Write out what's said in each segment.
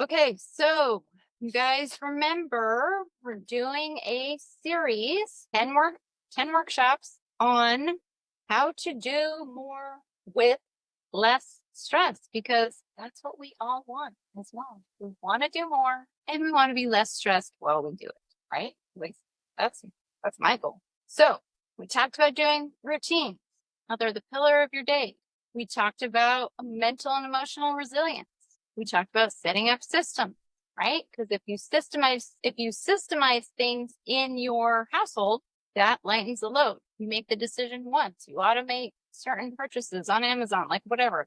Okay, so you guys remember we're doing a series, 10 workshops on how to do more with less stress because that's what we all want as well. We want to do more and we want to be less stressed while we do it, right? At least that's that's my goal. So we talked about doing routines, how they're the pillar of your day. We talked about mental and emotional resilience. We talked about setting up systems, right? Because if you systemize things in your household, that lightens the load. You make the decision once. You automate certain purchases on Amazon, like whatever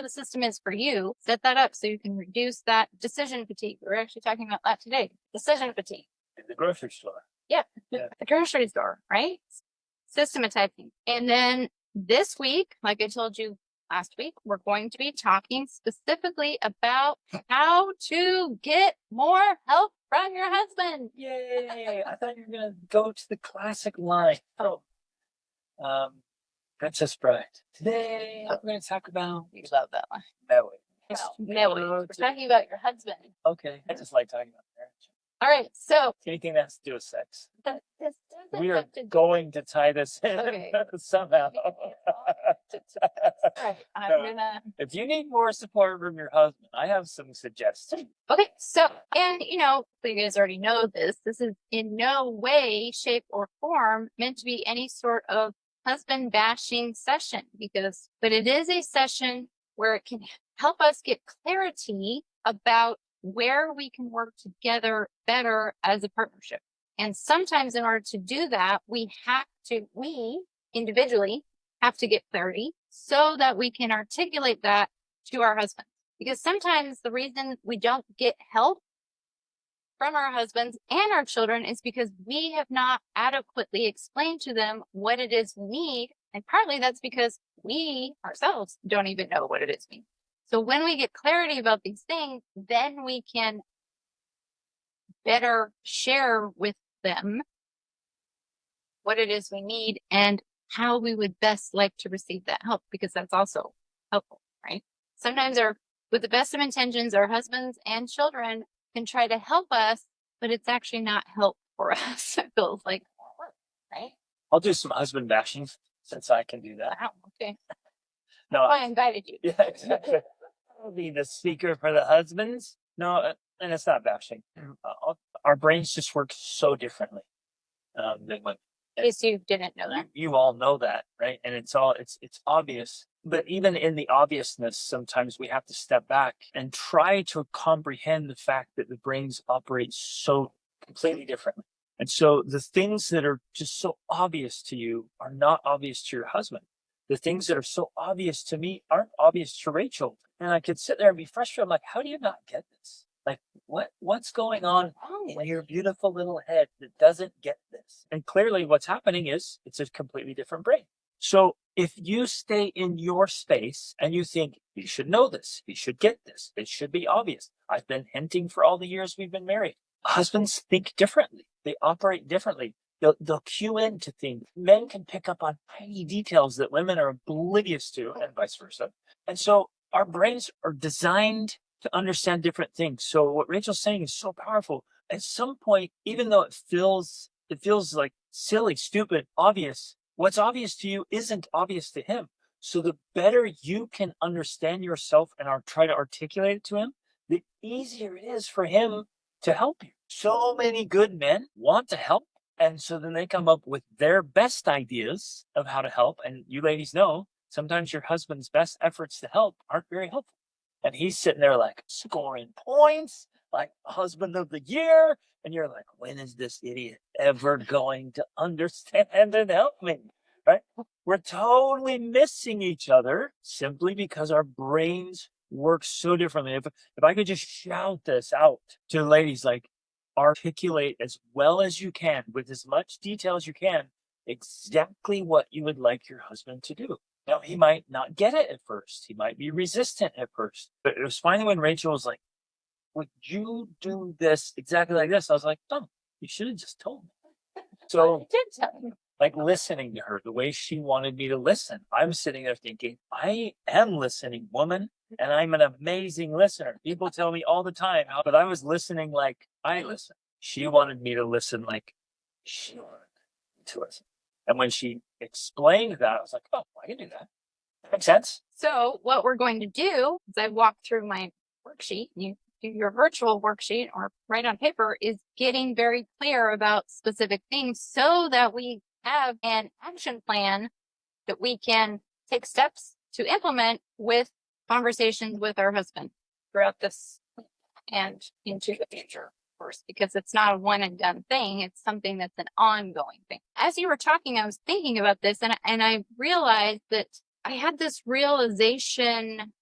the system is for you, set that up so you can reduce that decision fatigue. We're actually talking about that today. Decision fatigue. In the grocery store. Yeah. Yeah. The grocery store, right? Systematizing. And then this week, like I told you last week, we're going to be talking specifically about how to get more help from your husband. Yay! I thought you were gonna go to the classic line. Oh, Princess Bride. Today we're gonna talk about you love that one. marriage. Well, no, we're talking about your husband. Okay, I just like talking about marriage. All right, so Anything that has to do with sex. this doesn't We are have to going to tie this in Okay. somehow. All right, I'm No. gonna. If you need more support from your husband, I have some suggestions. Okay, so, and you guys already know this. This is in no way, shape, or form meant to be any sort of husband bashing session but it is a session where it can help us get clarity about where we can work together better as a partnership. And sometimes in order to do that, we individually have to get clarity so that we can articulate that to our husband. Because sometimes the reason we don't get help from our husbands and our children is because we have not adequately explained to them what it is we need. And partly that's because we ourselves don't even know what it is we need. So when we get clarity about these things, then we can better share with them what it is we need and how we would best like to receive that help, because that's also helpful, right? Sometimes with the best of intentions, our husbands and children can try to help us, but it's actually not help for us. It feels like more work, right? I'll do some husband bashing since I can do that. Wow, okay. No, That's why I invited you. yeah, exactly. I'll be the speaker for the husbands. No, and it's not bashing. Our brains just work so differently than women. In case you didn't know that. You all know that, right? And it's obvious. But even in the obviousness, sometimes we have to step back and try to comprehend the fact that the brains operate so completely differently. And so the things that are just so obvious to you are not obvious to your husband. The things that are so obvious to me aren't obvious to Rachel. And I could sit there and be frustrated. I'm like, how do you not get this? Like, what's going on in your beautiful little head that doesn't get this? And clearly what's happening is it's a completely different brain. So if you stay in your space and you think you should know this, you should get this, it should be obvious. I've been hinting for all the years we've been married. Husbands think differently. They operate differently. They'll cue into things. Men can pick up on tiny details that women are oblivious to, and vice versa. And so our brains are designed to understand different things. So what Rachel's saying is so powerful. At some point, even though it feels like silly, stupid, obvious, what's obvious to you isn't obvious to him. So the better you can understand yourself and try to articulate it to him, the easier it is for him to help you. So many good men want to help. And so then they come up with their best ideas of how to help. And you ladies know, sometimes your husband's best efforts to help aren't very helpful. And he's sitting there like scoring points, like husband of the year. And you're like, when is this idiot ever going to understand and help me? Right? We're totally missing each other simply because our brains work so differently. If I could just shout this out to the ladies, like, articulate as well as you can with as much detail as you can exactly what you would like your husband to do. Now, he might not get it at first. He might be resistant at first. But it was finally when Rachel was like, would you do this exactly like this? I was like, no, you should have just told me. So I did tell you. like listening to her the way she wanted me to listen. I'm sitting there thinking, I am listening, woman, and I'm an amazing listener. People tell me all the time, but I was listening like I listen. She wanted me to listen like she wanted to listen. And when she explained that, I was like, oh, I can do that. That makes sense. So what we're going to do is I walk through my worksheet. You do your virtual worksheet or write on paper is getting very clear about specific things so that we have an action plan that we can take steps to implement with conversations with our husband throughout this and into the future, of course, because it's not a one and done thing. It's something that's an ongoing thing. As you were talking, I was thinking about this and I realized that I had this realization,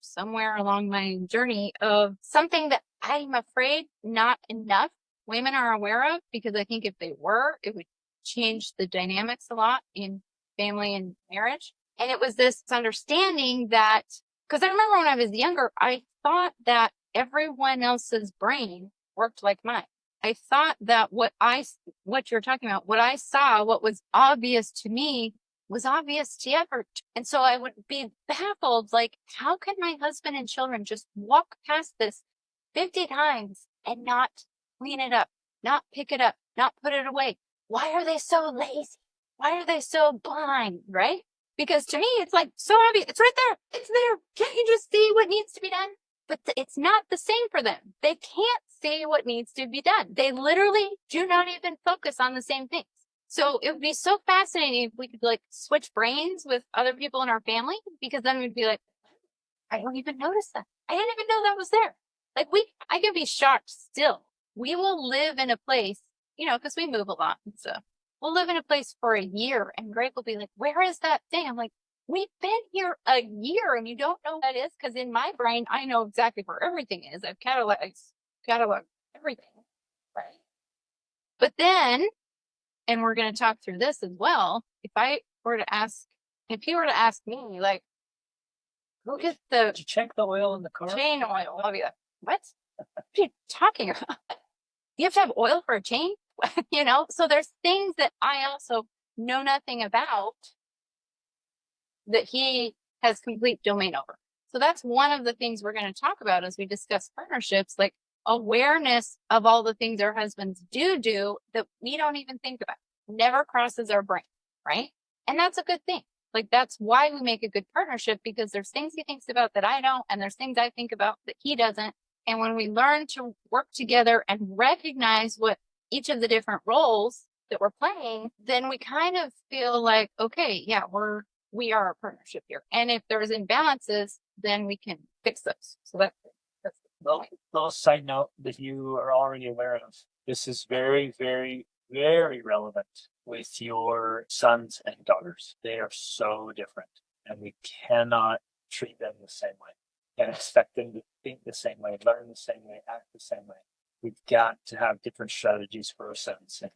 somewhere along my journey of something that I'm afraid not enough women are aware of, because I think if they were, it would change the dynamics a lot in family and marriage. And it was this understanding that, because I remember when I was younger, I thought that everyone else's brain worked like mine. I thought that what you're talking about, what I saw, what was obvious to me was obvious to Everett. And so I would be baffled, like, how can my husband and children just walk past this 50 times and not clean it up, not pick it up, not put it away? Why are they so lazy? Why are they so blind, right? Because to me, it's like so obvious. It's right there. It's there. Can't you just see what needs to be done? But it's not the same for them. They can't see what needs to be done. They literally do not even focus on the same things. So it would be so fascinating if we could like switch brains with other people in our family, because then we'd be like, I don't even notice that. I didn't even know that was there. Like I can be shocked still. We will live in a place, because we move a lot and stuff. We'll live in a place for a year and Greg will be like, where is that thing? I'm like, we've been here a year and you don't know what that is? Because in my brain, I know exactly where everything is. I've cataloged everything, right? But then, and we're going to talk through this as well, if he were to ask me, like, who gets the Did you check the oil in the car? chain oil? I'll be like, what? What are you talking about? You have to have oil for a chain? So there's things that I also know nothing about that he has complete domain over. So that's one of the things we're going to talk about as we discuss partnerships, like awareness of all the things our husbands do that we don't even think about, never crosses our brain, right? And that's a good thing. Like, that's why we make a good partnership, because there's things he thinks about that I don't, and there's things I think about that he doesn't. And when we learn to work together and recognize what each of the different roles that we're playing, then we kind of feel like, okay, yeah, we are a partnership here. And if there's imbalances, then we can fix those. So that's little side note that you are already aware of. This is very, very, very relevant with your sons and daughters. They are so different, and we cannot treat them the same way and expect them to think the same way, learn the same way, act the same way. We've got to have different strategies for our sons. And